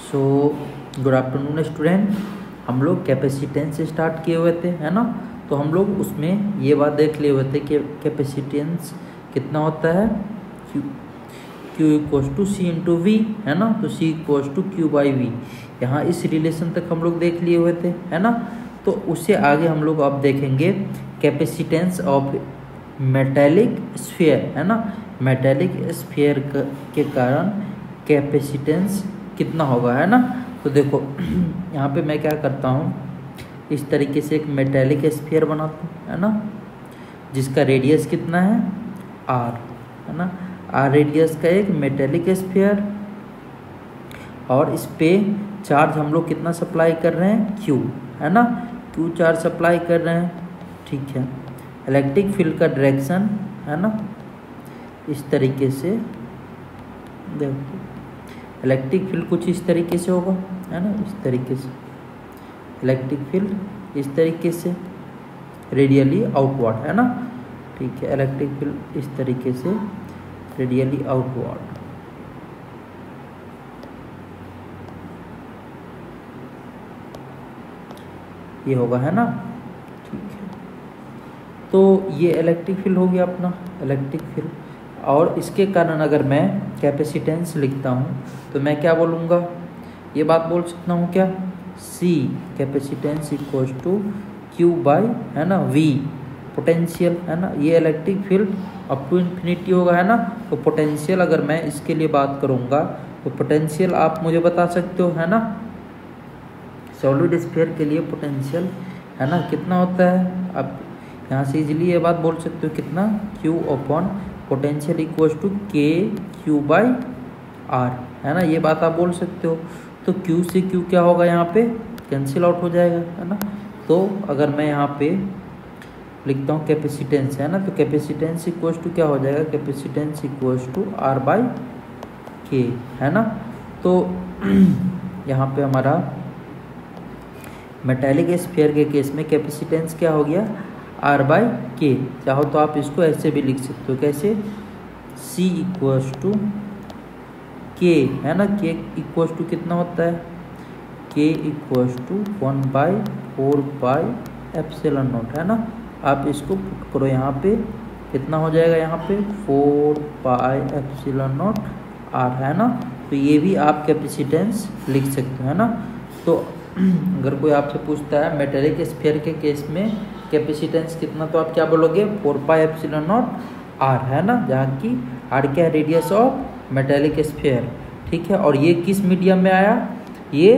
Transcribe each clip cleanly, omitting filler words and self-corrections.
So good afternoon student. हम लोग capacitance से स्टार्ट किए हुए थे, है ना। तो हम लोग उसमें ये बात देख लिए हुए थे कि कैपेसिटेंस कितना होता है, Q equals to C into V, है ना। तो C equals to Q by वी। यहाँ इस रिलेशन तक हम लोग देख लिए हुए थे, है ना। तो उससे आगे हम लोग अब देखेंगे कैपेसिटेंस ऑफ मेटेलिक स्फीयर, है ना। मेटेलिक स्फीयर के कारण कैपेसिटेंस कितना होगा, है ना। तो देखो यहाँ पे मैं क्या करता हूँ, इस तरीके से एक मेटेलिक स्फीयर बनाता हूँ, है ना, जिसका रेडियस कितना है R, है ना। R रेडियस का एक मेटेलिक स्फीयर, और इस पे चार्ज हम लोग कितना सप्लाई कर रहे हैं, Q, है ना। Q चार्ज सप्लाई कर रहे हैं, ठीक है। इलेक्ट्रिक फील्ड का डायरेक्शन, है ना, इस तरीके से देखो, इलेक्ट्रिक फील्ड कुछ इस तरीके से होगा, है ना, इस तरीके से इलेक्ट्रिक फील्ड इस तरीके से रेडियली आउटवर्ड, है ना, ठीक है। इलेक्ट्रिक फील्ड इस तरीके से रेडियली आउटवर्ड, ये होगा, है ना, ठीक है। तो ये इलेक्ट्रिक फील्ड हो गया अपना इलेक्ट्रिक फील्ड, और इसके कारण अगर मैं कैपेसिटेंस लिखता हूँ तो मैं क्या बोलूँगा, ये बात बोल सकता हूँ क्या, C capacitance equals to Q by, है ना, V पोटेंशियल, है ना। ये electric field up to infinity होगा, है ना। तो पोटेंशियल अगर मैं इसके लिए बात करूँगा तो पोटेंशियल आप मुझे बता सकते हो, है ना। सॉलिड स्फीयर के लिए पोटेंशियल, है ना, कितना होता है, आप यहाँ से इजीली ये बात बोल सकते हो, कितना, Q upon potential equals to Q by R, है ना। ये बात आप बोल सकते हो। तो Q से Q क्या होगा, यहाँ पे कैंसिल आउट हो जाएगा, है ना। तो अगर मैं यहाँ पे लिखता हूँ कैपेसिटेंस, है ना, तो कैपेसिटेंस इक्वल्स टू क्या हो जाएगा, capacitance equals to R by K, है ना। तो यहाँ पे हमारा मेटेलिक स्फीयर के केस में कैपेसिटेंस क्या हो गया, R बाई K। चाहो तो आप इसको ऐसे भी लिख सकते हो, कैसे, C इक्वल्स टू K, है ना। K इक्वल्स टू कितना होता है, K equals to 1/4 pi epsilon naught, है ना। आप इसको पुट करो यहाँ पे, कितना हो जाएगा, यहाँ पे 4 पाई एप्सिलॉन नॉट R, है ना। तो ये भी आप कैपेसिटेंस लिख सकते हो, है ना। तो अगर कोई आपसे पूछता है मेटेलिक स्फीयर के केस में कैपेसिटेंस कितना, तो आप क्या बोलोगे, 4 पाई एप्सिलॉन नॉट R, है ना, जहाँ की R क्या है, रेडियस ऑफ मेटेलिक स्फीयर, ठीक है। और ये किस मीडियम में आया, ये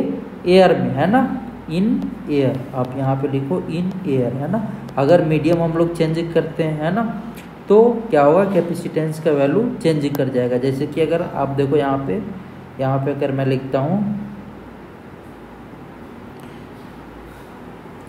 एयर में, है ना, इन एयर, आप यहाँ पे लिखो इन एयर, है ना। अगर मीडियम हम लोग चेंज करते हैं, है ना, तो क्या होगा, कैपेसिटेंस का वैल्यू चेंज कर जाएगा। जैसे कि अगर आप देखो यहाँ पे अगर मैं लिखता हूँ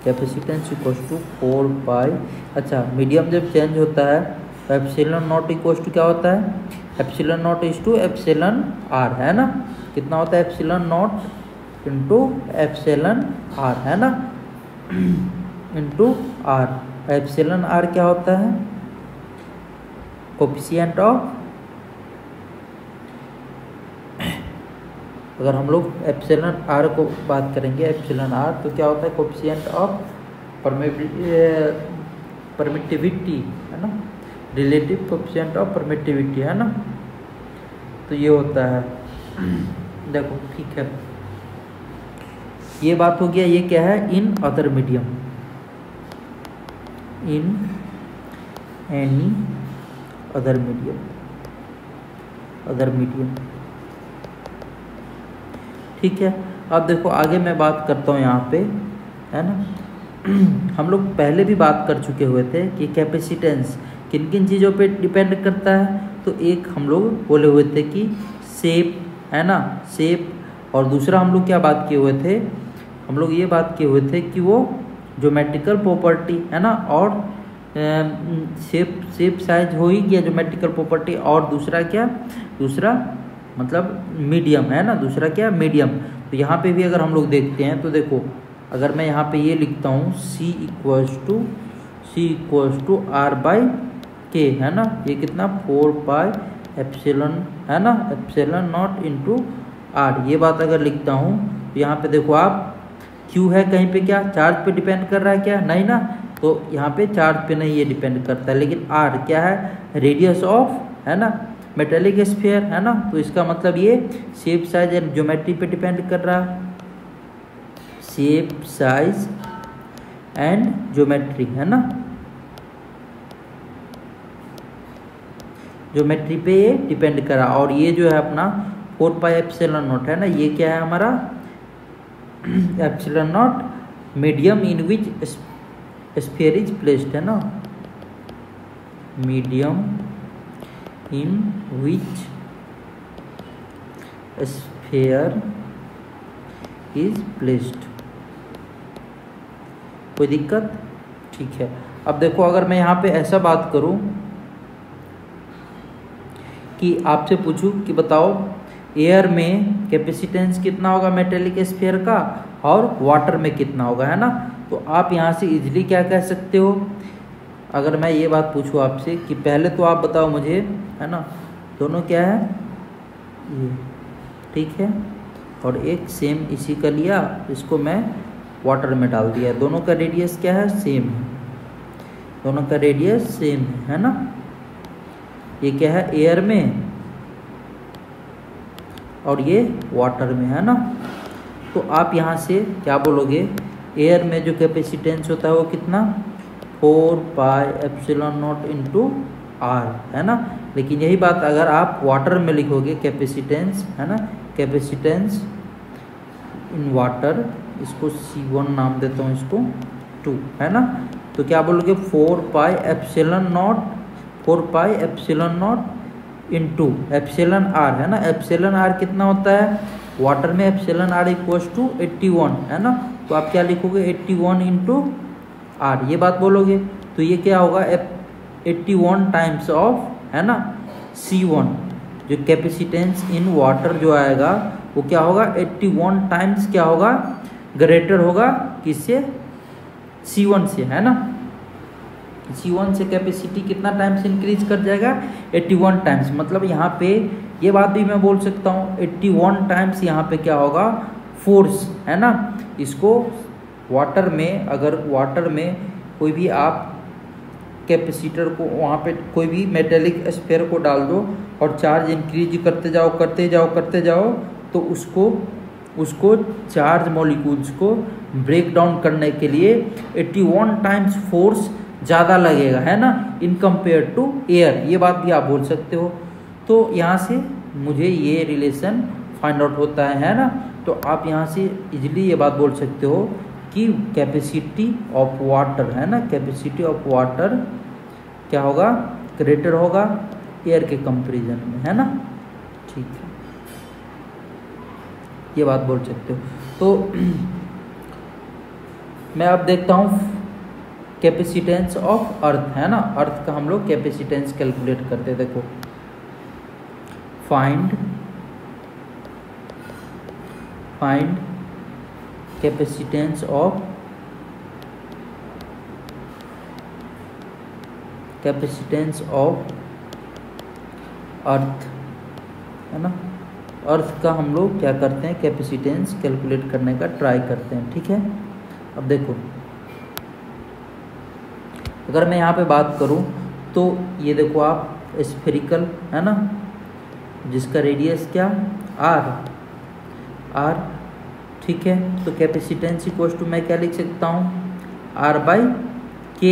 कैपेसिटेंस इक्वल्स टू 4 पाई, अच्छा, मीडियम जब चेंज होता है तो एप्सिलॉन नॉट इक्वल्स टू क्या होता है, epsilon naught is to epsilon R, है ना। कितना होता है, epsilon naught into epsilon R, है ना, इंटू R। एप्सिलॉन R क्या होता है, कोफिशिएंट ऑफ, अगर हम लोग एप्सिलॉन R को बात करेंगे, एप्सिलॉन R, तो क्या होता है, कोफिशिएंट ऑफ परमिटिविटी, है ना, रिलेटिव कोफिशिएंट ऑफ परमिटिविटी, है ना। तो ये होता है, देखो, ठीक है, ये बात हो गया। ये क्या है, in other medium, in any other medium, other medium, ठीक है। अब देखो आगे मैं बात करता हूँ यहाँ पे, है ना। हम लोग पहले भी बात कर चुके हुए थे कि कैपेसिटेंस किन किन चीज़ों पे डिपेंड करता है। तो एक हम लोग बोले हुए थे कि शेप, है ना, शेप, और दूसरा हम लोग क्या बात किए हुए थे, हम लोग ये बात किए हुए थे कि वो ज्योमेट्रिकल प्रॉपर्टी, है ना, और शेप साइज हो ही गया ज्योमेट्रिकल प्रॉपर्टी, और दूसरा क्या, दूसरा मतलब मीडियम, है ना, दूसरा क्या, मीडियम। तो यहाँ पे भी अगर हम लोग देखते हैं तो देखो, अगर मैं यहाँ पे ये लिखता हूँ C equals to R by K, है ना, ये कितना, 4 पाई एप्सिलॉन, है ना, एप्सिलॉन नॉट इंटू आर, ये बात अगर लिखता हूँ तो यहाँ पे देखो आप क्यू है कहीं पे क्या चार्ज पे डिपेंड कर रहा है क्या, नहीं ना, तो यहाँ पे चार्ज पे नहीं ये डिपेंड करता है। लेकिन आर क्या है, रेडियस ऑफ, है ना, मेटेलिक स्फीयर, है ना, तो इसका मतलब ये शेप साइज एंड ज्योमेट्री पे डिपेंड कर रहा है, शेप साइज एंड ज्योमेट्री, है ना, ज्योमेट्री पे ये डिपेंड करा। और ये जो है अपना 4 पाई एप्सिलॉन नॉट है ना, ये क्या है हमारा epsilon not medium in which sphere is placed, है ना, medium in which sphere is placed. कोई दिक्कत, ठीक है। अब देखो अगर मैं यहाँ पे ऐसा बात करूँ कि आपसे पूछूं कि बताओ एयर में कैपेसिटेंस कितना होगा मेटेलिक स्फीयर का और वाटर में कितना होगा, है ना, तो आप यहाँ से इजीली क्या कह सकते हो, अगर मैं ये बात पूछूं आपसे कि पहले तो आप बताओ मुझे, है ना, दोनों क्या है ये, ठीक है, और एक सेम इसी का लिया, इसको मैं वाटर में डाल दिया, दोनों का रेडियस क्या है, सेम है, दोनों का रेडियस सेम है ना। ये क्या है एयर में और ये वाटर में, है ना, तो आप यहाँ से क्या बोलोगे, एयर में जो कैपेसिटेंस होता है वो कितना 4 pi epsilon naught into R, है ना। लेकिन यही बात अगर आप वाटर में लिखोगे कैपेसिटेंस, है ना, कैपेसिटेंस इन वाटर, इसको C1 नाम देता हूँ, इसको 2, है ना, तो क्या बोलोगे 4 pi epsilon naught, 4 pi epsilon naught into epsilon R, है ना, एप्सिलॉन आर कितना होता है वाटर में, एप्सिलॉन आर इक्वल्स टू 81, है ना, तो आप क्या लिखोगे 81 इंटू आर, ये बात बोलोगे, तो ये क्या होगा 81 टाइम्स ऑफ, है ना, C1, जो कैपेसिटेंस इन वाटर जो आएगा वो क्या होगा 81 टाइम्स क्या होगा ग्रेटर होगा किससे, C1 से, है ना, C1 से कैपेसिटी कितना टाइम्स इंक्रीज कर जाएगा 81 टाइम्स, मतलब यहाँ पे ये बात भी मैं बोल सकता हूँ 81 टाइम्स यहाँ पे क्या होगा फोर्स, है ना। इसको वाटर में, अगर वाटर में कोई भी आप कैपेसिटर को वहाँ पे कोई भी मेटेलिक स्फीयर को डाल दो और चार्ज इंक्रीज करते जाओ करते जाओ करते जाओ, तो उसको चार्ज मॉलिक्यूल्स को ब्रेक डाउन करने के लिए 81 टाइम्स फोर्स ज़्यादा लगेगा, है ना, इन कंपेयर टू एयर, ये बात भी आप बोल सकते हो। तो यहाँ से मुझे ये रिलेशन फाइंड आउट होता है ना, तो आप यहाँ से इजीली ये बात बोल सकते हो कि कैपेसिटी ऑफ वाटर, है ना, कैपेसिटी ऑफ वाटर क्या होगा ग्रेटर होगा एयर के कंपैरिजन में, है ना, ठीक है, ये बात बोल सकते हो। तो मैं अब देखता हूँ कैपेसिटेंस ऑफ अर्थ, है ना, अर्थ का हम लोग कैपेसिटेंस कैलकुलेट करते हैं। देखो फाइंड कैपेसिटेंस ऑफ अर्थ, है ना, अर्थ का हम लोग क्या करते हैं कैपेसिटेंस कैलकुलेट करने का ट्राई करते हैं, ठीक है। अब देखो अगर मैं यहाँ पे बात करूँ तो ये देखो आप स्फेरिकल, है ना, जिसका रेडियस क्या आर, ठीक है, तो कैपेसिटेंस इक्वल्स टू मैं क्या लिख सकता हूँ R/K,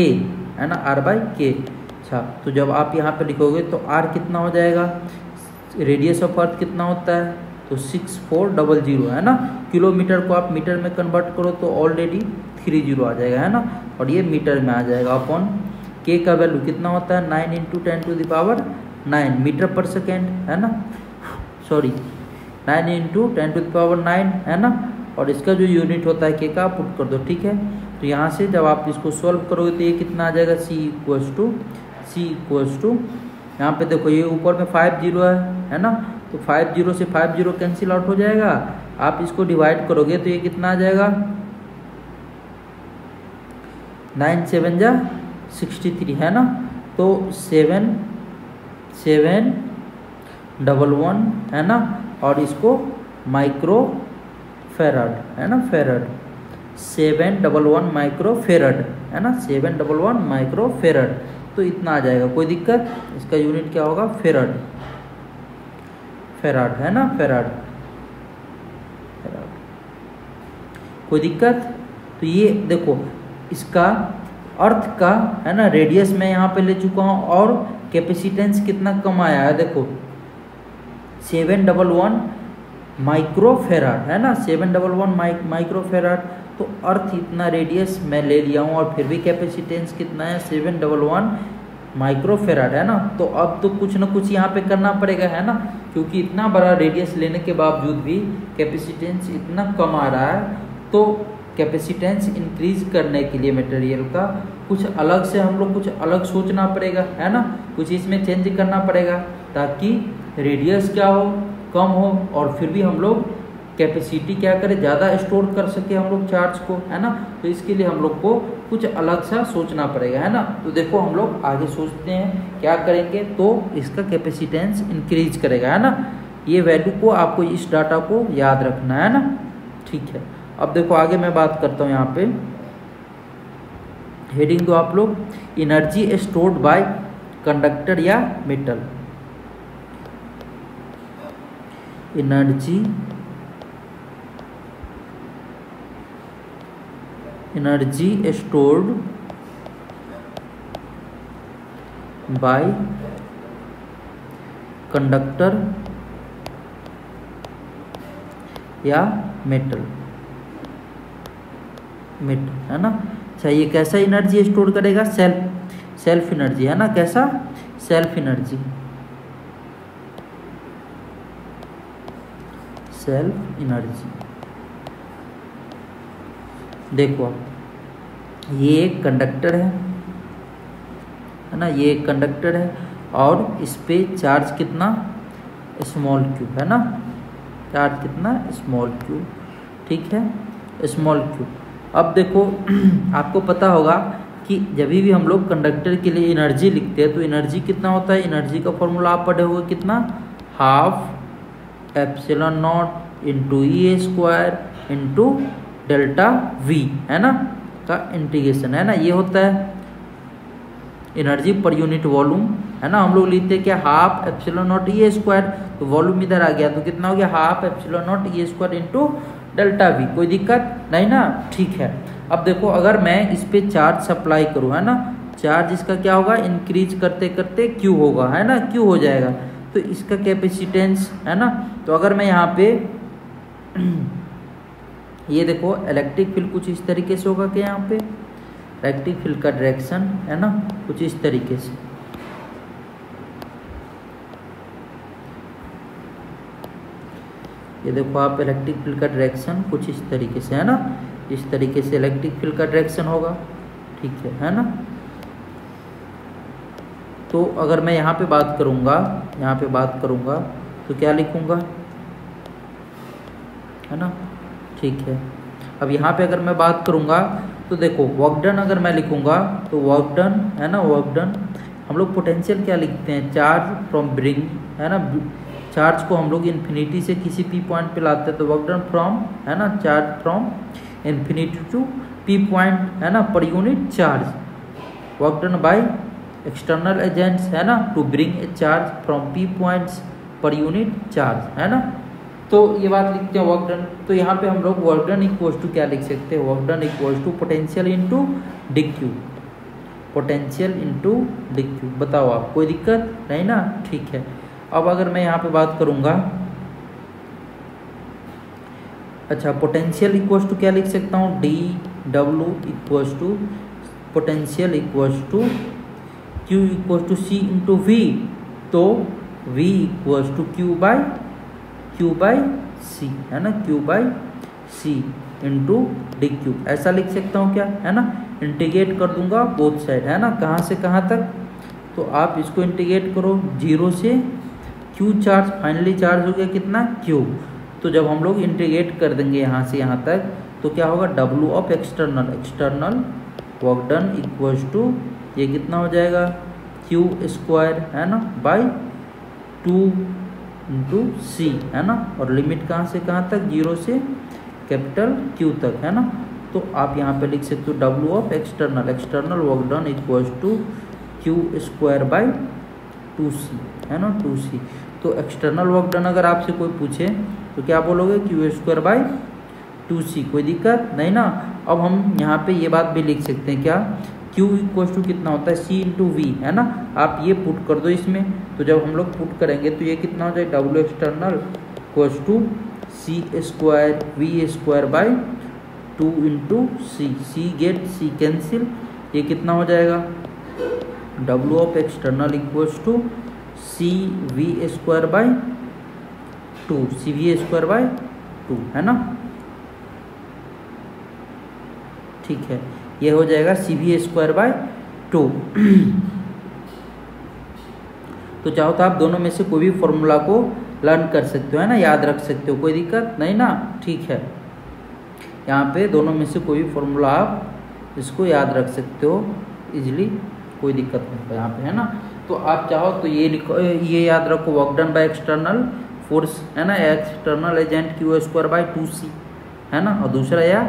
है ना, R/K। अच्छा, तो जब आप यहाँ पे लिखोगे तो R कितना हो जाएगा, रेडियस ऑफ अर्थ कितना होता है तो 6400, है ना, किलोमीटर को आप मीटर में कन्वर्ट करो तो ऑलरेडी 30 आ जाएगा, है ना, और ये मीटर में आ जाएगा। अपॉन K का वैल्यू कितना होता है 9 × 10⁹ मीटर पर सेकेंड, है ना, सॉरी 9 × 10⁹, है ना, और इसका जो यूनिट होता है K का पुट कर दो, ठीक है। तो यहाँ से जब आप इसको सॉल्व करोगे तो ये कितना आ जाएगा C इक्वल्स टू यहाँ पे देखो ये ऊपर में 5 0 है ना, तो 5 0 से 5 0 कैंसिल आउट हो जाएगा। आप इसको डिवाइड करोगे तो ये कितना आ जाएगा 9 7 जा 63, है ना, तो 7 7 1 1, है ना, और इसको माइक्रो फेराड, है ना, फेराड 711 माइक्रो फेराड, है ना, 711 माइक्रो फेराड। तो इतना आ जाएगा, कोई दिक्कत? इसका यूनिट क्या होगा? फेराड, फेराड, है ना, फेराड, फेराड। कोई दिक्कत? तो ये देखो इसका अर्थ का, है ना, रेडियस मैं यहाँ पे ले चुका हूँ और कैपेसिटेंस कितना कम आया है, देखो 711 माइक्रो फेराड, है ना, 711 माइक्रो फेराड। तो अर्थ इतना रेडियस मैं ले लिया हूँ और फिर भी कैपेसिटेंस कितना है? 711 माइक्रो फेराड, है ना। तो अब तो कुछ ना कुछ यहाँ पे करना पड़ेगा, है ना, क्योंकि इतना बड़ा रेडियस लेने के बावजूद भी कैपेसिटेंस इतना कम आ रहा है। तो कैपेसिटेंस इंक्रीज करने के लिए मटेरियल का कुछ अलग से हम लोग कुछ अलग सोचना पड़ेगा, है ना, कुछ इसमें चेंज करना पड़ेगा ताकि रेडियस क्या हो? कम हो और फिर भी हम लोग कैपेसिटी क्या करें? ज़्यादा स्टोर कर सके हम लोग चार्ज को, है ना। तो इसके लिए हम लोग को कुछ अलग सा सोचना पड़ेगा, है ना। तो देखो हम लोग आगे सोचते हैं क्या करेंगे, तो इसका कैपेसिटेंस इंक्रीज करेगा, है ना। ये वैल्यू को आपको, इस डाटा को याद रखना है ना, ठीक है। अब देखो आगे मैं बात करता हूँ, यहाँ पे हेडिंग दो आप लोग, एनर्जी स्टोर्ड बाय कंडक्टर या metal. Energy stored bye conductor या मेटल, है ना। अच्छा ये कैसा एनर्जी स्टोर करेगा? सेल्फ एनर्जी, है ना, कैसा? Self energy, self energy. देखो ये एक कंडक्टर है ना, ये एक कंडक्टर है और इस पे चार्ज कितना? स्मॉल क्यूब, है ना, चार्ज कितना? स्मॉल क्यूब, ठीक है, स्मॉल क्यूब। अब देखो आपको पता होगा कि जब भी हम लोग कंडक्टर के लिए एनर्जी लिखते हैं तो एनर्जी कितना होता है? एनर्जी का फॉर्मूला आप पढ़े हुए कितना? Half epsilon naught into E square into delta we, है ना, का इंटीग्रेशन, है ना। ये होता है एनर्जी पर यूनिट वॉल्यूम, है ना। हम लोग लिखते हैं क्या? Half epsilon not E square, तो वॉल्यूम इधर आ गया तो कितना हो गया? Half epsilon not E square into delta we. कोई दिक्कत नहीं ना, ठीक है। अब देखो अगर मैं इस पे चार्ज सप्लाई करूँ, है ना, चार्ज इसका क्या होगा? इंक्रीज करते करते क्यू होगा, है ना, क्यू हो जाएगा। तो इसका कैपेसिटेंस, है ना। तो अगर मैं यहाँ पे ये देखो इलेक्ट्रिक फील्ड कुछ इस तरीके से होगा कि यहाँ पे इलेक्ट्रिक फील्ड का डायरेक्शन, है ना, कुछ इस तरीके से। ये देखो आप इलेक्ट्रिक फील्ड का डायरेक्शन कुछ इस तरीके से, है ना, इस तरीके से इलेक्ट्रिक फील्ड का डायरेक्शन होगा, ठीक है ना। तो अगर मैं यहाँ पे बात करूँगा तो क्या लिखूँगा, है ना, ठीक है। अब यहाँ पे अगर मैं बात करूँगा तो देखो वर्क डन अगर मैं लिखूँगा तो वर्क डन, है ना, वर्क डन। हम लोग पोटेंशियल क्या लिखते हैं? चार्ज फ्रॉम ब्रिंग, है ना, चार्ज को हम लोग इन्फिनिटी से किसी पी पॉइंट पे लाते हैं तो वर्क डन फ्रॉम, है ना, charge from infinity to P point, है ना, per unit charge. Work done by external agents, है ना, to bring a charge from P points per unit charge, है ना। तो ये बात लिखते हैं वर्क डन। तो यहाँ पे हम लोग वर्क डन इक्वल्स टू क्या लिख सकते हैं? Work done equals to potential into D Q, potential into D Q. बताओ आप, कोई दिक्कत नहीं ना, ठीक है। अब अगर मैं यहाँ पे बात करूँगा, अच्छा पोटेंशियल इक्वल्स टू क्या लिख सकता हूँ? D W equals to potential equals to Q equals to C into V. तो V equals to Q by C, है ना, Q by C into D Q. ऐसा लिख सकता हूँ क्या, है ना। इंटीग्रेट कर दूंगा बोथ साइड, है ना, कहाँ से कहाँ तक? तो आप इसको इंटीग्रेट करो 0 से क्यू चार्ज, फाइनली चार्ज हो गया कितना? क्यू। तो जब हम लोग इंटीग्रेट कर देंगे यहाँ से यहाँ तक तो क्या होगा? W of external work done equals to ये कितना हो जाएगा? क्यू स्क्वायर, है ना, बाई 2 इंटू सी, है ना, और लिमिट कहाँ से कहाँ तक, 0 से कैपिटल Q तक, है ना। तो आप यहाँ पे लिख सकते हो W of external work done equals to Q² / 2C, है ना, 2C। तो एक्सटर्नल वर्क डन अगर आपसे कोई पूछे तो क्या बोलोगे, Q² / 2C, कोई दिक्कत नहीं ना। अब हम यहाँ पे ये बात भी लिख सकते हैं क्या, Q इक्वल्स टू कितना होता है, C × V, है ना। आप ये पुट कर दो इसमें, तो जब हम लोग पुट करेंगे तो ये कितना हो जाएगा, W external equals to C² V² / 2 × C, C get C cancel, ये कितना हो जाएगा, W of external equals to CV² / 2, CV² / 2, है ना। ठीक है, ये हो जाएगा CV² / 2। तो चाहो तो आप दोनों में से कोई भी फॉर्मूला को लर्न कर सकते हो, है ना, याद रख सकते हो, कोई दिक्कत नहीं ना। ठीक है, यहाँ पे दोनों में से कोई भी फॉर्मूला आप इसको याद रख सकते हो इजीली, कोई दिक्कत नहीं है यहाँ पे, है ना। तो आप चाहो तो ये लिखो, ये याद रखो, work done by external force, है ना, एक्सटर्नल एजेंट Q² / 2C, है ना, और दूसरा या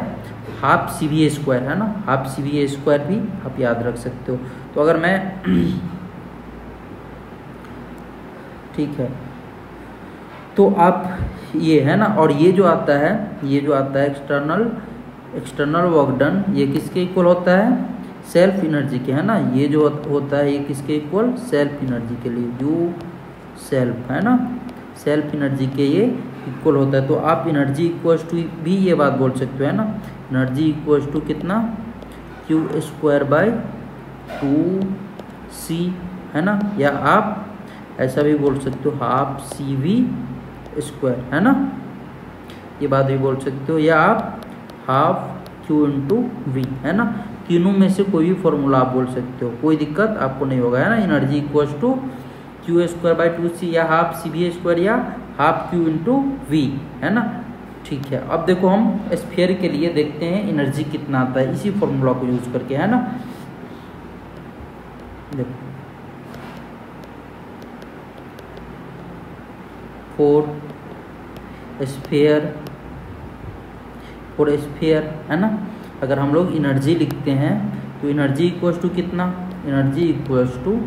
हाफ CV², है ना, हाफ CV² भी आप याद रख सकते हो। तो अगर मैं ठीक है, तो आप ये, है ना, और ये जो आता है एक्सटर्नल वर्क डन, ये किसके इक्वल होता है, सेल्फ एनर्जी के, है ना। ये जो होता है ये किसके इक्वल, सेल्फ एनर्जी के लिए, यू सेल्फ, है ना, सेल्फ एनर्जी के ये इक्वल होता है। तो आप एनर्जी इक्वल्स टू भी ये बात बोल सकते हो, है ना, एनर्जी इक्वल्स टू कितना, Q² / 2C, है ना, या आप ऐसा भी बोल सकते हो हाफ CV², है ना, ये बात भी बोल सकते हो, या आप हाफ Q × V, है ना। तीनों में से कोई भी फॉर्मूला आप बोल सकते हो, कोई दिक्कत आपको नहीं होगा, है ना। Energy equals to Q² / 2C या हाफ CV² या हाफ Q × V, है ना। ठीक है, अब देखो हम स्फीयर के लिए देखते हैं एनर्जी कितना आता है इसी फॉर्मूला को यूज करके, है ना। देखो फॉर स्फीयर, है ना, अगर हम लोग एनर्जी लिखते हैं तो एनर्जी इक्वल्स टू कितना, एनर्जी इक्वल्स टू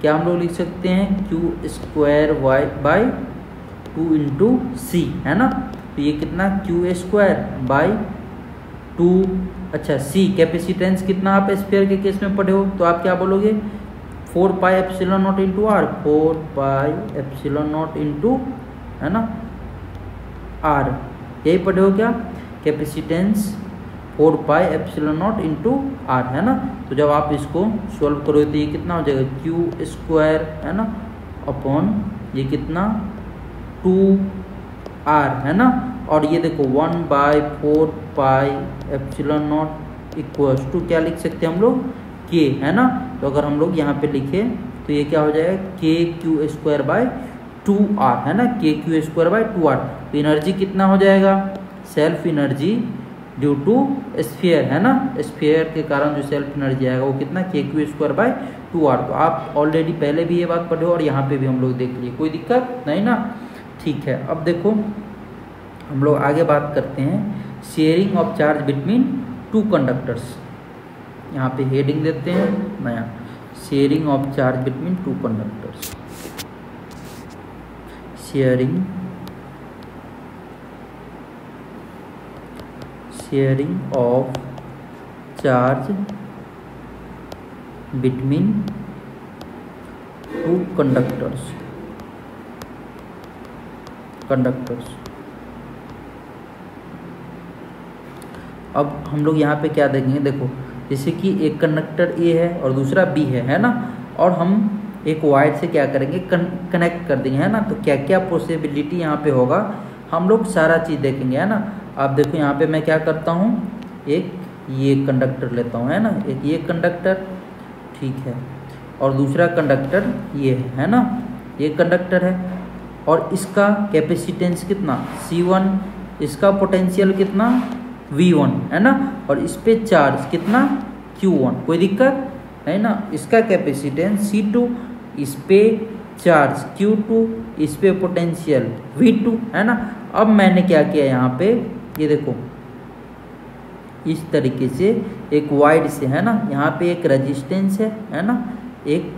क्या हम लोग लिख सकते हैं, Q² / 2 × C, है ना। तो ये कितना, Q² / 2, अच्छा C कैपेसिटेंस कितना आप स्फीयर के केस में पढ़े हो, तो आप क्या बोलोगे, 4πε0 × R, 4πε0 है ना R, यही पढ़े हो क्या, कैपेसिटेंस 4πε0 R, है ना। तो जब आप इसको सॉल्व करोगे तो ये कितना हो जाएगा, Q², है ना, अपॉन ये कितना 2R, है ना। और ये देखो 1/4πε0 इक्वल्स टू क्या लिख सकते हैं हम लोग, K, है ना। तो अगर हम लोग यहाँ पे लिखे तो ये क्या हो जाएगा, KQ² / 2R, है ना, KQ² / 2R। तो एनर्जी कितना हो जाएगा, self energy due to sphere, है ना, स्फीयर के कारण जो सेल्फ एनर्जी आएगा वो कितना, KQ² / 2R। तो आप ऑलरेडी पहले भी ये बात पढ़े हो और यहाँ पे भी हम लोग देख लिए, कोई दिक्कत नहीं ना। ठीक है, अब देखो हम लोग आगे बात करते हैं sharing of charge between 2 conductors. यहाँ पे हेडिंग देते हैं नया, sharing of charge between 2 conductors, sharing of charge between 2 conductors. अब हम लोग यहाँ पे क्या देखेंगे, देखो जैसे कि एक कंडक्टर A है और दूसरा B है ना, और हम एक वायर से क्या करेंगे, कनेक्ट कर देंगे, है ना। तो क्या क्या पॉसिबिलिटी यहाँ पे होगा हम लोग सारा चीज़ देखेंगे, है ना। आप देखो यहाँ पे मैं क्या करता हूँ, एक ये कंडक्टर लेता हूँ, है ना, एक ये कंडक्टर, ठीक है, और दूसरा कंडक्टर ये है ना, ये कंडक्टर है, और इसका कैपेसिटेंस कितना C1, इसका पोटेंशियल कितना V1, है ना, और इस पे चार्ज कितना Q1, कोई दिक्कत नहीं ना। इसका कैपेसिटेंस C2, इस पे चार्ज Q2, इस पे पोटेंशियल V2, है ना। अब मैंने क्या किया यहाँ पे, ये देखो इस तरीके से एक वाइड से, है ना, यहाँ पे एक रेजिस्टेंस है ना, एक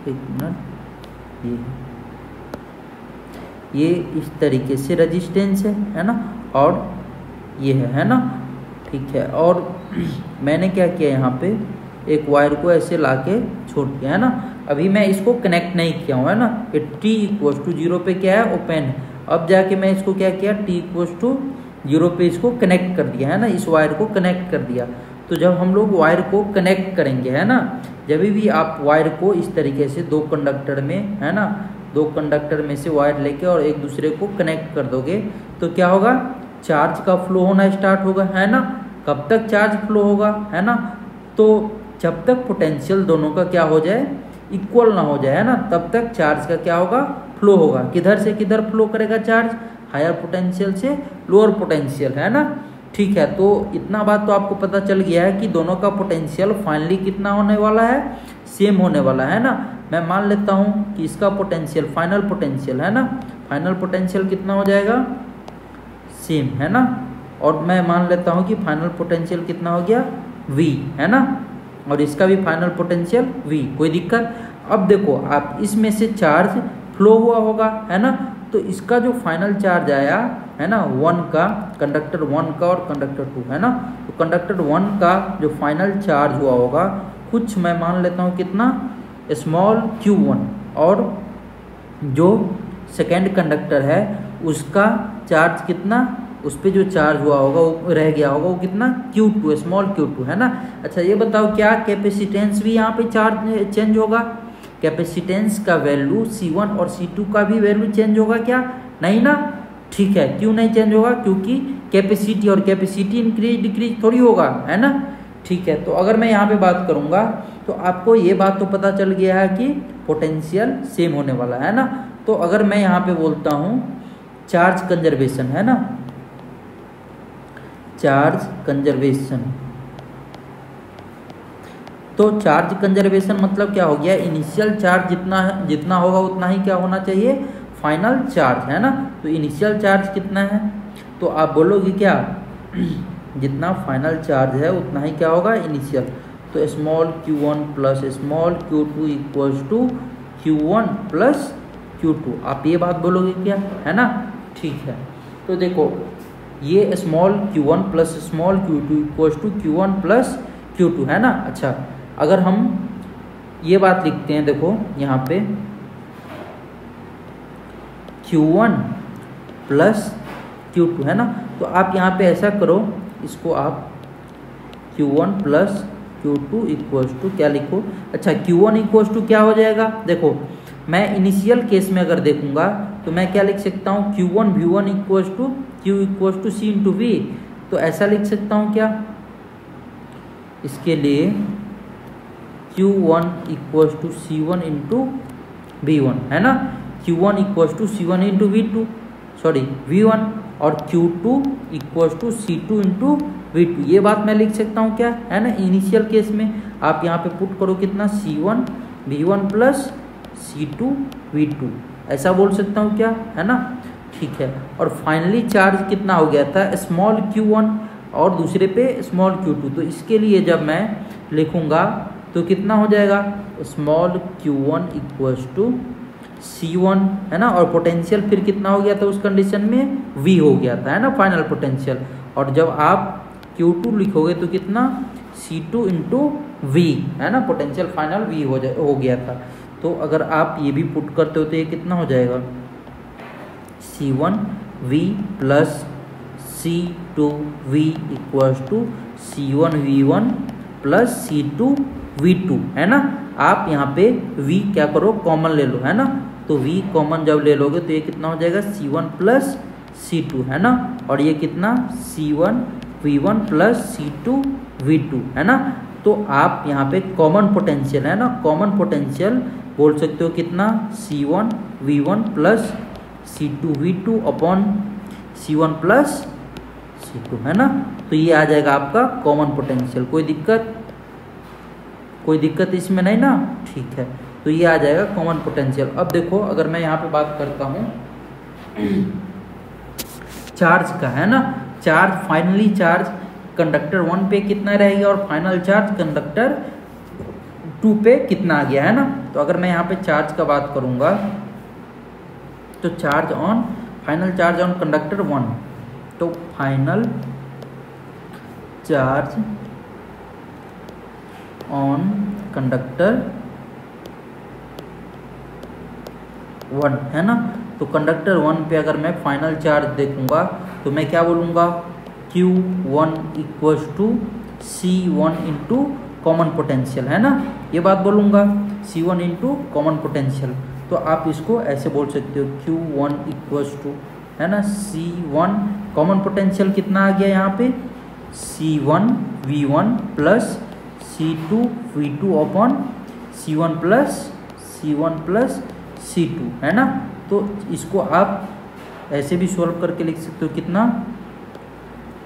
मिनट, ये इस तरीके से रेजिस्टेंस है ना, और ये है ना, ठीक है। और मैंने क्या किया, यहाँ पे एक वायर को ऐसे लाके छोड़ दिया, है ना। अभी मैं इसको कनेक्ट नहीं किया हूँ, है ना, ये t=0 पे क्या है, ओपन है। अब जाके मैं इसको क्या किया, t=0 पे इसको कनेक्ट कर दिया, है ना, इस वायर को कनेक्ट कर दिया। तो जब हम लोग वायर को कनेक्ट करेंगे, है ना, जब भी आप वायर को इस तरीके से दो कंडक्टर में, है ना, दो कंडक्टर में से वायर लेके और एक दूसरे को कनेक्ट कर दोगे तो क्या होगा, चार्ज का फ्लो होना स्टार्ट होगा, है ना। कब तक चार्ज फ्लो होगा, है ना, तो जब तक पोटेंशियल दोनों का क्या हो जाए, इक्वल ना हो जाए, है ना, तब तक चार्ज का क्या होगा, फ्लो होगा। किधर से किधर फ्लो करेगा चार्ज, हायर पोटेंशियल से लोअर पोटेंशियल, है ना, ठीक है। तो इतना बात तो आपको पता चल गया है कि दोनों का पोटेंशियल फाइनली कितना होने वाला है, सेम होने वाला है ना। मैं मान लेता हूँ कि इसका पोटेंशियल, फाइनल पोटेंशियल, है ना, फाइनल पोटेंशियल कितना हो जाएगा, सेम, है ना। और मैं मान लेता हूँ कि फाइनल पोटेंशियल कितना हो गया, V, है ना, और इसका भी फाइनल पोटेंशियल V, कोई दिक्कत। अब देखो आप इसमें से चार्ज फ्लो हुआ होगा, है ना, तो इसका जो फाइनल चार्ज आया, है ना, 1 का, कंडक्टर 1 का और कंडक्टर 2, है ना, तो कंडक्टर 1 का जो फाइनल चार्ज हुआ होगा कुछ, मैं मान लेता हूँ कितना, स्मॉल q1, और जो सेकेंड कंडक्टर है उसका चार्ज कितना, उस पर जो चार्ज हुआ होगा वो रह गया होगा, वो कितना, Q2, स्मॉल Q2, है ना। अच्छा ये बताओ क्या कैपेसिटेंस भी यहाँ पे चार्ज चेंज होगा, कैपेसिटेंस का वैल्यू C1 और C2 का भी वैल्यू चेंज होगा क्या, नहीं ना, ठीक है। क्यों नहीं चेंज होगा, क्योंकि कैपेसिटी और कैपेसिटी इंक्रीज डिक्रीज थोड़ी होगा, है ना, ठीक है। तो अगर मैं यहाँ पे बात करूँगा तो आपको ये बात तो पता चल गया है कि पोटेंशियल सेम होने वाला है ना। तो अगर मैं यहाँ पे बोलता हूँ चार्ज कंजर्वेशन, है ना, चार्ज कंजर्वेशन, तो चार्ज कंजर्वेशन मतलब क्या हो गया, इनिशियल चार्ज जितना होगा उतना ही क्या होना चाहिए, फाइनल चार्ज, है ना। तो इनिशियल चार्ज कितना है, तो आप बोलोगे क्या, जितना फाइनल चार्ज है उतना ही क्या होगा, इनिशियल। तो small q1 plus small q2 equals to q1 plus q2, आप ये बात बोलोगे क्या, है ना, ठीक है। तो देखो ये small q1 plus small q2 equals to q1 plus q2, है ना। अच्छा अगर हम ये बात लिखते हैं, देखो यहाँ पे q1 प्लस q2, है ना, तो आप यहाँ पे ऐसा करो, इसको आप q1 plus q2 equals to क्या लिखो, अच्छा q1 इक्वल्स टू क्या हो जाएगा, देखो मैं इनिशियल केस में अगर देखूंगा तो मैं क्या लिख सकता हूँ, q1 v1 equals to q equals to c into v, तो ऐसा लिख सकता हूँ क्या, इसके लिए q1 equals to c1 into v1, है ना, q1 equals to c1 into v1 और q2 equals to c2 into v2, ये बात मैं लिख सकता हूँ क्या, है ना। इनिशियल केस में आप यहाँ पे पुट करो कितना, c1 v1 plus c2 v2, ऐसा बोल सकता हूँ क्या, है ना, ठीक है। और फाइनली चार्ज कितना हो गया था, स्मॉल q1 और दूसरे पे स्मॉल q2, तो इसके लिए जब मैं लिखूँगा तो कितना हो जाएगा, small q1 equals to c1, है ना, और पोटेंशियल फिर कितना हो गया था उस कंडीशन में, v हो गया था, है ना, फाइनल पोटेंशियल। और जब आप q2 लिखोगे तो कितना, c2 इंटू v, है ना, पोटेंशियल फाइनल v हो गया था। तो अगर आप ये भी पुट करते हो तो ये कितना हो जाएगा, c1 v plus c2 v equals to c1 v1 plus c2 v2, है ना। आप यहाँ पे v क्या करो, कॉमन ले लो, है ना, तो v कॉमन जब ले लोगे तो ये कितना हो जाएगा, c1 प्लस c2, है ना, और ये कितना, c1 v1 plus c2 v2, है ना। तो आप यहाँ पे कॉमन पोटेंशियल, है ना, कॉमन पोटेंशियल बोल सकते हो कितना, c1 v1 plus c2 v2 upon c1 plus c2, है ना। तो ये आ जाएगा आपका कॉमन पोटेंशियल, कोई दिक्कत इसमें नहीं ना, ठीक है। तो ये आ जाएगा कॉमन पोटेंशियल। अब देखो अगर मैं यहाँ पे बात करता हूँ चार्ज का, है ना, चार्ज फाइनली चार्ज कंडक्टर 1 पे कितना रहेगा और फाइनल चार्ज कंडक्टर 2 पे कितना आ गया, है ना। तो अगर मैं यहाँ पे चार्ज का बात करूँगा तो charge on final charge on conductor 1, तो फाइनल चार्ज ऑन कंडक्टर 1, है ना। तो कंडक्टर 1 पे अगर मैं फाइनल चार्ज देखूंगा तो मैं क्या बोलूँगा, Q1 equals to C1 into common potential, है ना, ये बात बोलूँगा, C1 इंटू कॉमन पोटेंशियल। तो आप इसको ऐसे बोल सकते हो Q1 इक्वल्स टू, है ना, C1 कॉमन पोटेंशियल कितना आ गया यहाँ पे, C1 V1 plus C2 V2 upon C1 plus C2, है ना। तो इसको आप ऐसे भी सॉल्व करके लिख सकते हो, कितना,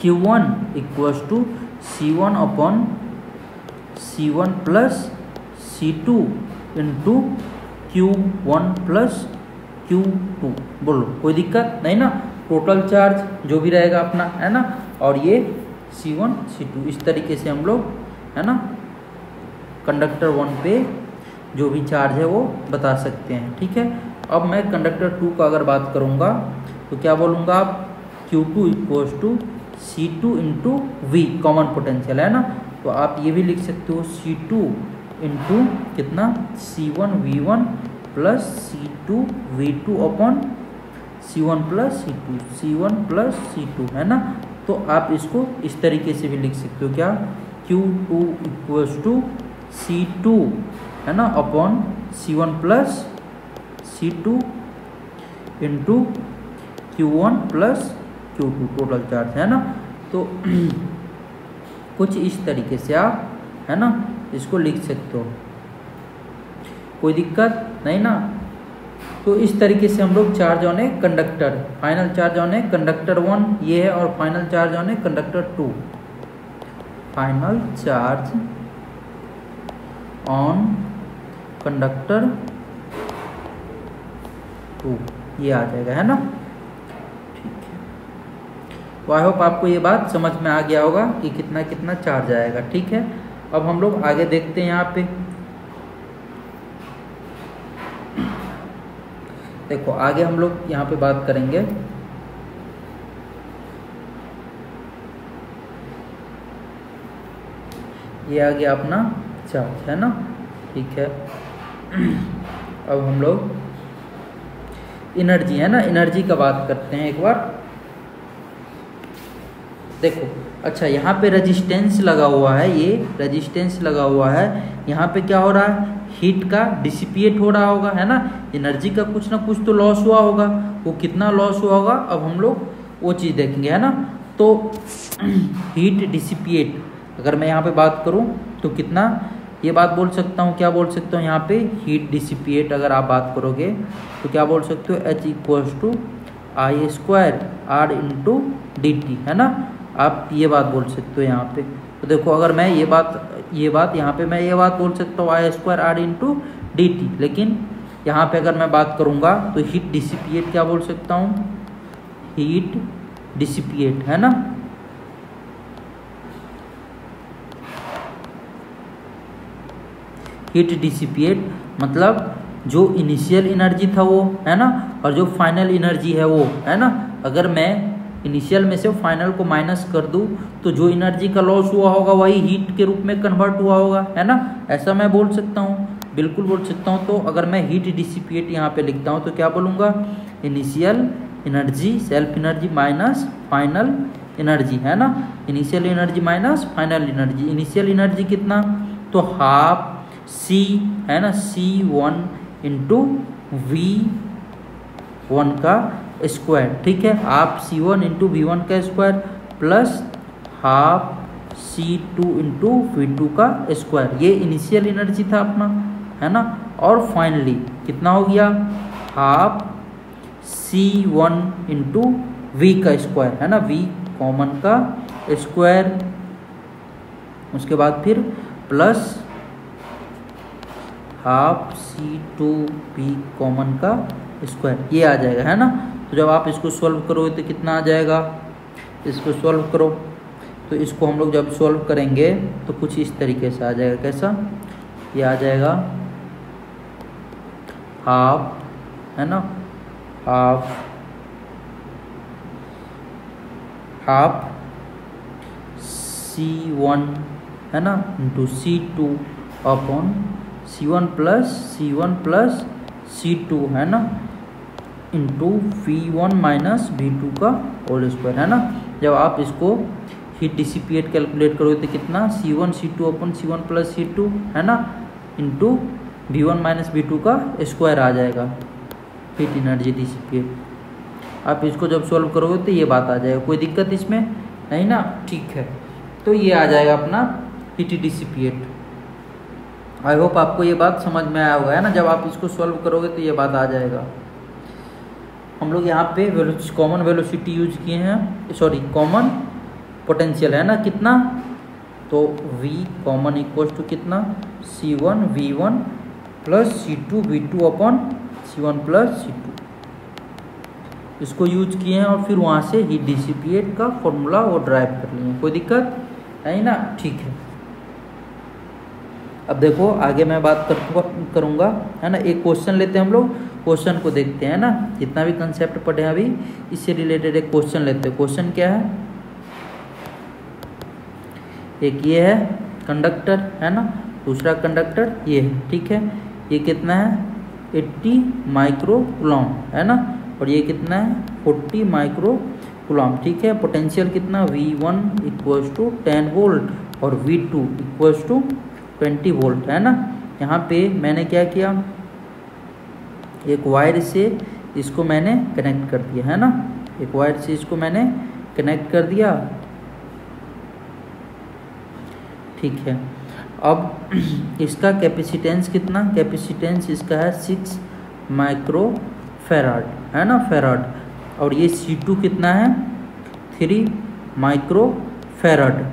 Q1 equals to C1 upon C1 plus C2 into Q1 plus Q2। बोलो कोई दिक्कत नहीं ना, टोटल चार्ज जो भी रहेगा अपना, है ना, और ये C1 C2 इस तरीके से हम लोग, है ना, कंडक्टर 1 पे जो भी चार्ज है वो बता सकते हैं, ठीक है। अब मैं कंडक्टर 2 का अगर बात करूँगा तो क्या बोलूँगा आप, Q2 equals to C2 into V common potential, है ना। तो आप ये भी लिख सकते हो C2 इंटू कितना, C1 V1 plus C2 V2 upon C1 plus C2, है ना। तो आप इसको इस तरीके से भी लिख सकते हो, क्या, Q2 इक्वल्स टू C2, है ना, upon C1 plus C2 into Q1 plus Q2 total charge, है ना। तो कुछ इस तरीके से आप, है ना, इसको लिख सकते हो, कोई दिक्कत नहीं ना। तो इस तरीके से हम लोग charge on a conductor, final charge on a conductor 1 ये है, और final charge on a conductor 2, final charge on conductor 2 ये आ जाएगा, है ना, ठीक है। तो आई होप आपको ये बात समझ में आ गया होगा कि कितना कितना चार्ज आएगा, ठीक है। अब हम लोग आगे देखते हैं यहाँ पे, देखो आगे हम लोग यहाँ पे बात करेंगे, ये आ गया अपना चार्ज, है ना, ठीक है। अब हम लोग एनर्जी, है ना, एनर्जी का बात करते हैं एक बार। देखो अच्छा यहाँ पे रेजिस्टेंस लगा हुआ है, ये रेजिस्टेंस लगा हुआ है, यहाँ पे क्या हो रहा है, हीट का डिसिपिएट हो रहा होगा, है ना, एनर्जी का कुछ ना कुछ तो लॉस हुआ होगा, वो कितना लॉस हुआ होगा अब हम लोग वो चीज़ देखेंगे, है ना। तो हीट डिसिपिएट अगर मैं यहाँ पे बात करूँ तो कितना, ये बात बोल सकता हूँ, क्या बोल सकता हूँ यहाँ पे, हीट डिसिपिएट अगर आप बात करोगे तो क्या बोल सकते हो, H equals to I square R into dt, है ना, आप ये बात बोल सकते हो यहाँ पे। तो देखो अगर मैं ये बात यहाँ पे मैं ये बात बोल सकता हूँ I square R into dt, लेकिन यहाँ पे अगर मैं बात करूँगा तो हीट डिसिपिएट क्या बोल सकता हूँ, हीट डिसिपिएट, है ना। हीट डिसिपिएट मतलब जो इनिशियल एनर्जी था वो, है ना, और जो फाइनल एनर्जी है वो, है ना। अगर मैं इनिशियल में से फाइनल को माइनस कर दूं तो जो एनर्जी का लॉस हुआ होगा वही हीट के रूप में कन्वर्ट हुआ होगा, है ना, ऐसा मैं बोल सकता हूँ, बिल्कुल बोल सकता हूँ। तो अगर मैं हीट डिसिपिएट यहाँ पे लिखता हूँ तो क्या बोलूँगा, initial energy self energy minus final energy, है ना, initial energy minus final energy. Initial energy कितना, तो हाफ C, है ना, C1 इंटू V1 का स्क्वायर, ठीक है, हाफ C1 इंटू V1 का square plus half C2 into V2 का स्क्वायर, ये इनिशियल एनर्जी था अपना, है ना। और फाइनली कितना हो गया, हाफ C1 इंटू V का स्क्वायर, है ना, V कॉमन का स्क्वायर, उसके बाद फिर प्लस हाफ C2V कॉमन का स्क्वायर, ये आ जाएगा, है ना। तो जब आप इसको सॉल्व करोगे तो कितना आ जाएगा, इसको सॉल्व करो तो इसको हम लोग जब सॉल्व करेंगे तो कुछ इस तरीके से आ जाएगा। कैसा, ये आ जाएगा हाफ, है ना, हाफ C1, है ना, into C2 upon C1 plus C2, है ना, इंटू V1 माइनस V2 का होल स्क्वायर, है ना। जब आप इसको हीट डिसिपिएट कैलकुलेट करोगे तो कितना, C1 C2 upon C1 plus C2, है ना, इंटू V1 माइनस V2 का स्क्वायर आ जाएगा हीट एनर्जी डिसिपिएट। आप इसको जब सॉल्व करोगे तो ये बात आ जाएगा, कोई दिक्कत इसमें नहीं ना, ठीक है। तो ये आ जाएगा अपना हीट डिसिपिएट। आई होप आपको ये बात समझ में आया होगा, है ना। जब आप इसको सॉल्व करोगे तो ये बात आ जाएगा। हम लोग यहाँ पे कॉमन वेलोसिटी यूज किए हैं, सॉरी कॉमन पोटेंशियल, है ना, कितना, तो V कॉमन इक्वल टू कितना, C1 V1 plus C2 V2 upon C1 plus C2, इसको यूज किए हैं और फिर वहाँ से हीट डिसिपिएट का फॉर्मूला वो ड्राइव कर लिए, कोई दिक्कत नहीं ना, ठीक है। अब देखो आगे मैं बात करूँगा, है ना। एक क्वेश्चन लेते हैं हम लोग, क्वेश्चन को देखते हैं ना, जितना भी कंसेप्ट पढ़े हैं अभी इससे रिलेटेड एक क्वेश्चन लेते हैं। क्वेश्चन क्या है, एक ये है कंडक्टर, है ना, दूसरा कंडक्टर ये है, ठीक है। ये कितना है 80 माइक्रो कूलम, है ना, और ये कितना है 40 माइक्रो कूलम, ठीक है। पोटेंशियल कितना, V1 इक्वल्स टू 10 वोल्ट और V2 इक्वल्स टू 20 वोल्ट, है ना। यहाँ पे मैंने क्या किया, एक वायर से इसको मैंने कनेक्ट कर दिया, है ना, एक वायर से इसको मैंने कनेक्ट कर दिया, ठीक है। अब इसका कैपेसिटेंस कितना, कैपेसिटेंस इसका है 6 माइक्रो फेराड, है ना, फेराड, और ये C2 कितना है 3 माइक्रो फेराड,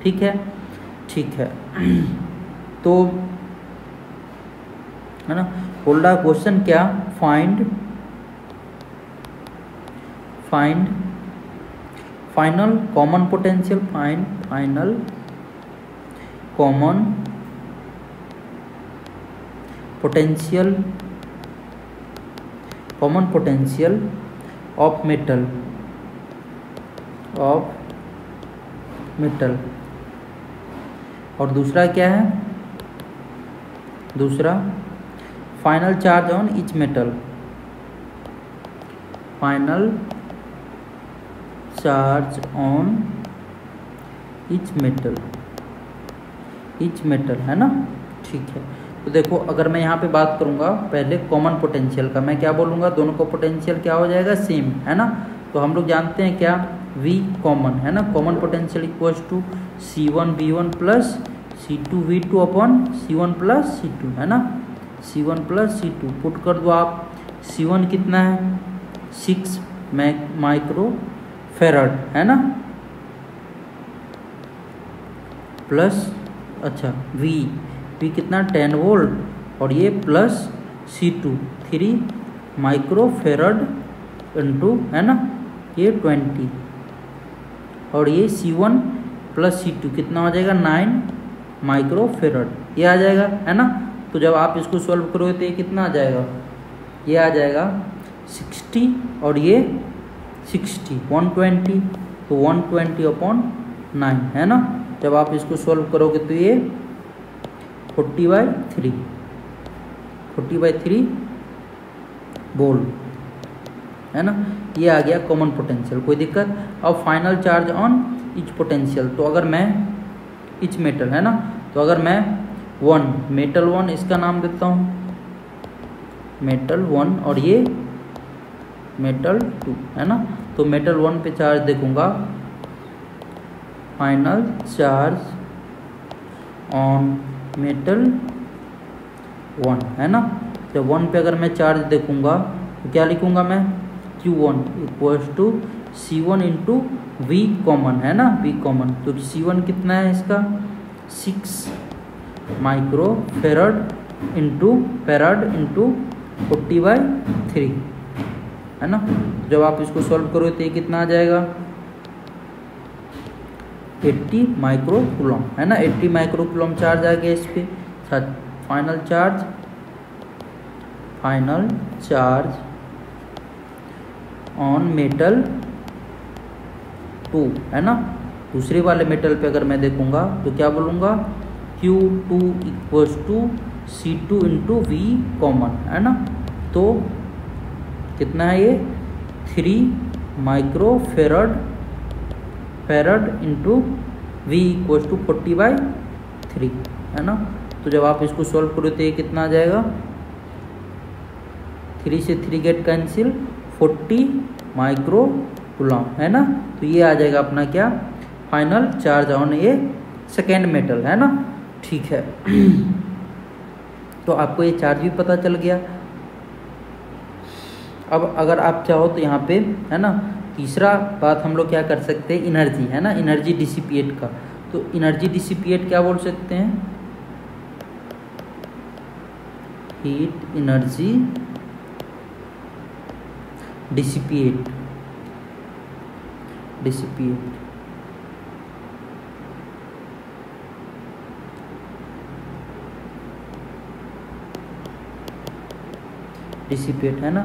ठीक है, ठीक है। तो है ना, होल्डा क्वेश्चन क्या, find final common potential, final common potential of metal, और दूसरा क्या है, दूसरा final charge on each metal, final charge on each metal, है ना, ठीक है। तो देखो अगर मैं यहाँ पे बात करूँगा पहले कॉमन पोटेंशियल का, मैं क्या बोलूँगा, दोनों का पोटेंशियल क्या हो जाएगा, सेम, है ना। तो हम लोग जानते हैं क्या, V कॉमन, है ना, common potential equals to C1 V1 plus C2 V2 upon C1 plus C2, है ना, C1 प्लस C2 पुट कर दो आप। C1 कितना है 6 माइक्रो फेराड, है ना, प्लस अच्छा V कितना 10 वोल्ट, और ये plus C2 3 micro farad into, है ना, ये 20, और ये C1 प्लस C2 कितना हो जाएगा 9 माइक्रो फेराड, ये आ जाएगा, है ना। तो जब आप इसको सॉल्व करोगे तो ये कितना आ जाएगा, ये आ जाएगा 60 और ये 60 120, तो 120 अपॉन 9, है ना। जब आप इसको सॉल्व करोगे तो ये 40/3 वोल्ट, है ना, ये आ गया कॉमन पोटेंशियल, कोई दिक्कत। अब final charge on each potential, तो अगर मैं ईच मेटल, है ना, तो अगर मैं मेटल 1 इसका नाम देता हूँ मेटल 1 और ये मेटल 2, है ना, तो मेटल 1 पे चार्ज देखूंगा, फाइनल चार्ज ऑन मेटल 1, है ना। तो 1 पे अगर मैं चार्ज देखूंगा तो क्या लिखूंगा मैं, Q1 equals to C1 into V common, है ना, V कॉमन, तो C1 कितना है इसका 6 micro farad into farad into 40/3 है ना। जब आप इसको सॉल्व करो तो ये कितना आ जाएगा 80 माइक्रोकूलम है ना। 80 माइक्रोकूलम चार्ज आ गया इस पे। फाइनल चार्ज ऑन मेटल 2 है ना। दूसरे वाले मेटल पे अगर मैं देखूंगा तो क्या बोलूँगा Q2 = C2 × V कॉमन है ना। तो कितना है ये 3 माइक्रोफेरड इंटू V = 40/3 है ना। तो जब आप इसको सॉल्व करो तो ये कितना आ जाएगा 3 से 3 गेट कैंसिल 40 माइक्रोकूलम है ना। तो ये आ जाएगा अपना क्या फाइनल चार्ज ऑन ये सेकेंड मेटल है ना। ठीक है तो आपको ये चार्ज भी पता चल गया। अब अगर आप चाहो तो यहाँ पे है ना तीसरा बात हम लोग क्या कर सकते हैं एनर्जी है ना, एनर्जी डिसिपिएट का। तो एनर्जी डिसिपिएट क्या बोल सकते हैं हीट एनर्जी डिसिपिएट है ना।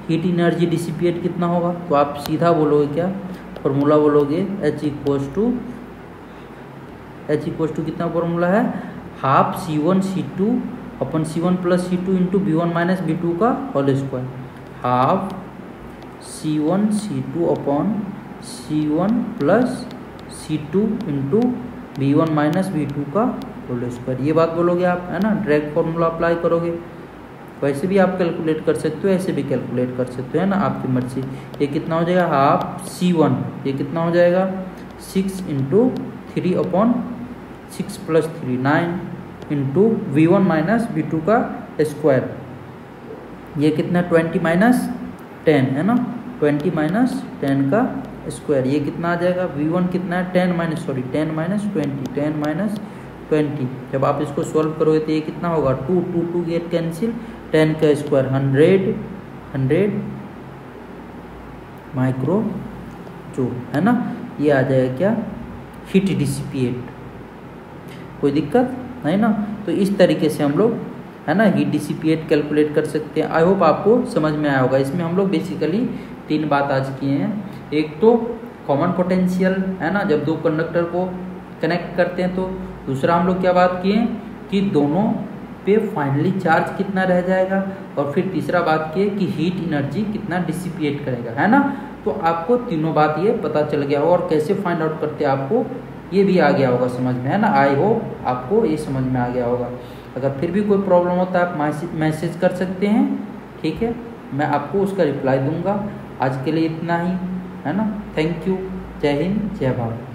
हीट एनर्जी डिसिपिएट कितना होगा तो आप सीधा बोलोगे क्या फॉर्मूला बोलोगे H इक्वल्स टू कितना फॉर्मूला है हाफ C1 C2 अपन C1 + C2 × V1 - V2 का whole square. Half C1 C2 अपन C1 + C2 × V1 - V2 का होल स्क्वायर। ये बात बोलोगे आप है ना। डायरेक्ट फॉर्मूला अप्लाई करोगे। वैसे भी आप कैलकुलेट कर सकते हो, ऐसे भी कैलकुलेट कर सकते हो है ना, आपकी मर्जी। ये कितना हो जाएगा हाफ C1 ये कितना हो जाएगा 6 × 3/6 + 3 9 × V1 - V2 का स्क्वायर। ये कितना 20 - 10 है ना। 20 - 10 का स्क्वायर ये कितना आ जाएगा V1 कितना है 10 - 20 जब आप इसको सॉल्व करोगे तो ये कितना होगा 2 गेट कैंसिल 10 का स्क्वायर 100 माइक्रो जूल है ना। ये आ जाएगा क्या हीट डिसिपिएट। कोई दिक्कत नहीं ना। तो इस तरीके से हम लोग है ना हीट डिसिपिएट कैलकुलेट कर सकते हैं। आई होप आपको समझ में आया होगा। इसमें हम लोग बेसिकली 3 बात आज किए हैं। एक तो कॉमन पोटेंशियल है ना जब दो कंडक्टर को कनेक्ट करते हैं। तो दूसरा हम लोग क्या बात किए कि दोनों पे फाइनली चार्ज कितना रह जाएगा। और फिर तीसरा बात की कि हीट एनर्जी कितना डिसिपिएट करेगा है ना। तो आपको तीनों बात ये पता चल गया होगा और कैसे फाइंड आउट करते हैं आपको ये भी आ गया होगा समझ में है ना। आई होप आपको ये समझ में आ गया होगा। अगर फिर भी कोई प्रॉब्लम होता है आप मैसेज कर सकते हैं ठीक है। मैं आपको उसका रिप्लाई दूंगा। आज के लिए इतना ही है ना। Thank you. जय हिंद जय भारत।